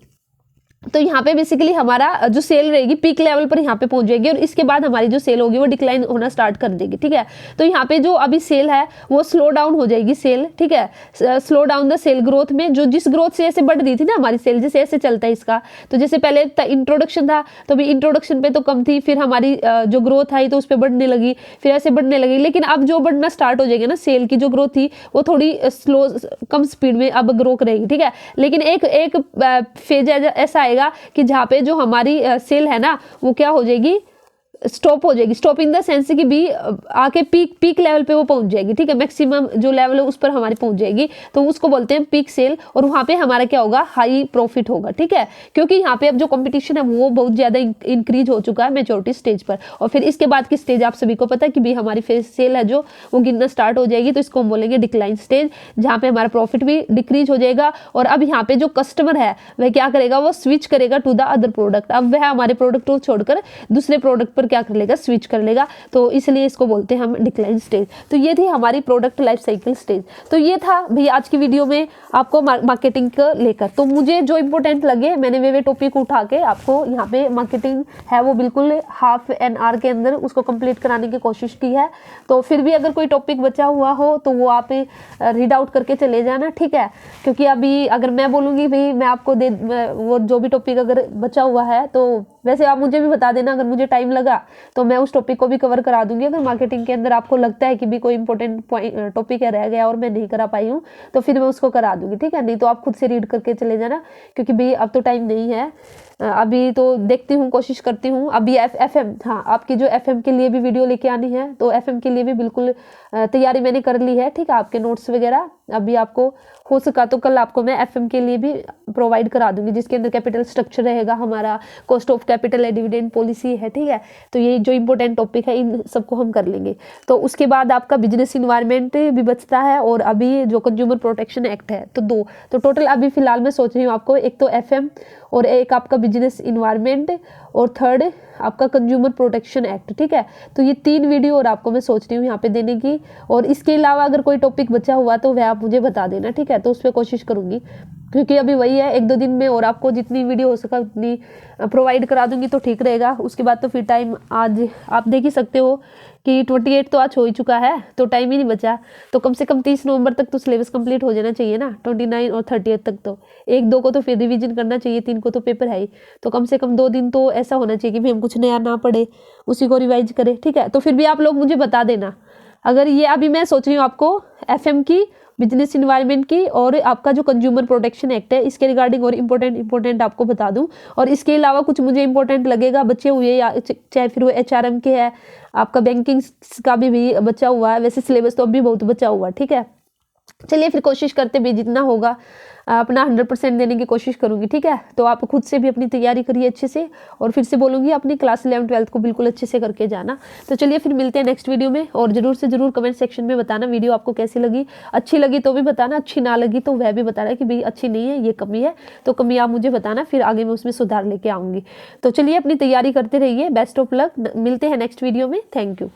तो यहाँ पे बेसिकली हमारा जो सेल रहेगी पीक लेवल पर यहाँ पे पहुंच जाएगी और इसके बाद हमारी जो सेल होगी वो डिक्लाइन होना स्टार्ट कर देगी, ठीक है। तो यहाँ पे जो अभी सेल है वो स्लो डाउन हो जाएगी सेल, ठीक है। Slow down the sale growth में, जो जिस ग्रोथ से ऐसे बढ़ रही थी ना हमारी सेल, जैसे ऐसे चलता है इसका, तो जैसे पहले इंट्रोडक्शन था तो अभी इंट्रोडक्शन पे तो कम थी, फिर हमारी जो ग्रोथ आई तो उस पर बढ़ने लगी, फिर ऐसे बढ़ने लगी। लेकिन अब जो बढ़ना स्टार्ट हो जाएगी ना, सेल की जो ग्रोथ थी वो थोड़ी स्लो कम स्पीड में अब ग्रो करेगी, ठीक है। लेकिन एक फेज ऐसा आएगा कि जहाँ पे जो हमारी सेल है ना वो क्या हो जाएगी, स्टॉप हो जाएगी। स्टॉप इन द सेंस कि भी आके पीक लेवल पे वो पहुंच जाएगी, ठीक है। मैक्सिमम जो लेवल है उस पर हमारी पहुंच जाएगी, तो उसको बोलते हैं पीक सेल। और वहां पे हमारा क्या होगा, हाई प्रॉफिट होगा, ठीक है। क्योंकि यहाँ पे अब जो कंपटीशन है वो बहुत ज्यादा इंक्रीज हो चुका है मैच्योरिटी स्टेज पर। और फिर इसके बाद की स्टेज आप सभी को पता है कि भी हमारी सेल है जो वो गिरना स्टार्ट हो जाएगी, तो इसको हम बोलेंगे डिक्लाइन स्टेज, जहाँ पे हमारा प्रॉफिट भी डिक्रीज हो जाएगा। और अब यहाँ पे जो कस्टमर है वह क्या करेगा, वो स्विच करेगा टू द अदर प्रोडक्ट। अब वह हमारे प्रोडक्ट को छोड़कर दूसरे प्रोडक्ट पर क्या कर लेगा, स्विच कर लेगा, तो इसलिए इसको बोलते हैं हम डिक्लाइन स्टेज। तो ये थी हमारी प्रोडक्ट लाइफ साइकिल स्टेज। तो ये था भैया आज की वीडियो में आपको मार्केटिंग को लेकर। तो मुझे जो इंपॉर्टेंट लगे मैंने वे टॉपिक उठा के आपको यहाँ पे, मार्केटिंग है वो बिल्कुल हाफ एन आवर के अंदर उसको कंप्लीट कराने की कोशिश की है। तो फिर भी अगर कोई टॉपिक बचा हुआ हो तो वो आप रीड आउट करके चले जाना, ठीक है। क्योंकि अभी अगर मैं बोलूँगी भाई मैं आपको वो जो भी टॉपिक अगर बचा हुआ है, तो वैसे आप मुझे भी बता देना, अगर मुझे टाइम लगा तो मैं उस टॉपिक को भी कवर करा दूंगी। अगर मार्केटिंग के अंदर आपको लगता है कि भी कोई इंपॉर्टेंट टॉपिक है रह गया और मैं नहीं करा पाई हूँ तो फिर मैं उसको करा दूंगी, ठीक है। नहीं तो आप खुद से रीड करके चले जाना, क्योंकि भाई अब तो टाइम नहीं है। अभी तो देखती हूँ, कोशिश करती हूँ। अभी FM, हाँ आपकी जो FM के लिए भी वीडियो लेके आनी है, तो FM के लिए भी बिल्कुल तैयारी मैंने कर ली है, ठीक है। आपके नोट्स वगैरह अभी आपको हो सका तो कल आपको मैं FM के लिए भी प्रोवाइड करा दूंगी, जिसके अंदर कैपिटल स्ट्रक्चर रहेगा, हमारा कॉस्ट ऑफ कैपिटल है, डिविडेंड पॉलिसी है, ठीक है। तो ये जो इंपॉर्टेंट टॉपिक है इन सबको हम कर लेंगे। तो उसके बाद आपका बिजनेस इन्वायरमेंट भी बचता है और अभी जो कंज्यूमर प्रोटेक्शन एक्ट है, तो 2। तो टोटल अभी फिलहाल मैं सोच रही हूँ आपको, एक तो FM और एक आपका बिजनेस इन्वायरमेंट और 3rd आपका कंज्यूमर प्रोटेक्शन एक्ट, ठीक है। तो ये 3 वीडियो और आपको मैं सोच रही हूँ यहाँ पे देने की। और इसके अलावा अगर कोई टॉपिक बचा हुआ तो वह आप मुझे बता देना, ठीक है। तो उस पर कोशिश करूँगी, क्योंकि अभी वही है 1-2 दिन में, और आपको जितनी वीडियो हो सका उतनी प्रोवाइड करा दूंगी तो ठीक रहेगा। उसके बाद तो फिर टाइम, आज आप देख ही सकते हो कि 28 तो आज हो ही चुका है, तो टाइम ही नहीं बचा। तो कम से कम 30 नवंबर तक तो सिलेबस कंप्लीट हो जाना चाहिए ना, 29 और 30 तक। तो 1-2 को तो फिर रिवीजन करना चाहिए, 3 को तो पेपर है ही। तो कम से कम 2 दिन तो ऐसा होना चाहिए कि भी हम कुछ नया ना पढ़े, उसी को रिवाइज करें, ठीक है। तो फिर भी आप लोग मुझे बता देना, अगर ये अभी मैं सोच रही हूँ आपको FM की, बिजनेस इन्वायरमेंट की और आपका जो कंज्यूमर प्रोटेक्शन एक्ट है इसके रिगार्डिंग और इम्पोर्टेंट आपको बता दूं। और इसके अलावा कुछ मुझे इंपॉर्टेंट लगेगा बचे हुए, या चाहे फिर वो HRM के है, आपका बैंकिंग का भी बचा हुआ है। वैसे सिलेबस तो अभी बहुत बचा हुआ है, ठीक है। चलिए फिर कोशिश करते भी जितना होगा अपना 100% देने की कोशिश करूंगी, ठीक है। तो आप खुद से भी अपनी तैयारी करिए अच्छे से, और फिर से बोलूंगी अपनी क्लास 11-12 को बिल्कुल अच्छे से करके जाना। तो चलिए फिर मिलते हैं नेक्स्ट वीडियो में, और जरूर से जरूर कमेंट सेक्शन में बताना वीडियो आपको कैसी लगी। अच्छी लगी तो भी बताना, अच्छी ना लगी तो वह भी बताना कि भाई अच्छी नहीं है, ये कमी है, तो कमी आप मुझे बताना, फिर आगे मैं उसमें सुधार लेके आऊँगी। तो चलिए अपनी तैयारी करते रहिए, बेस्ट ऑफ लक, मिलते हैं नेक्स्ट वीडियो में। Thank you.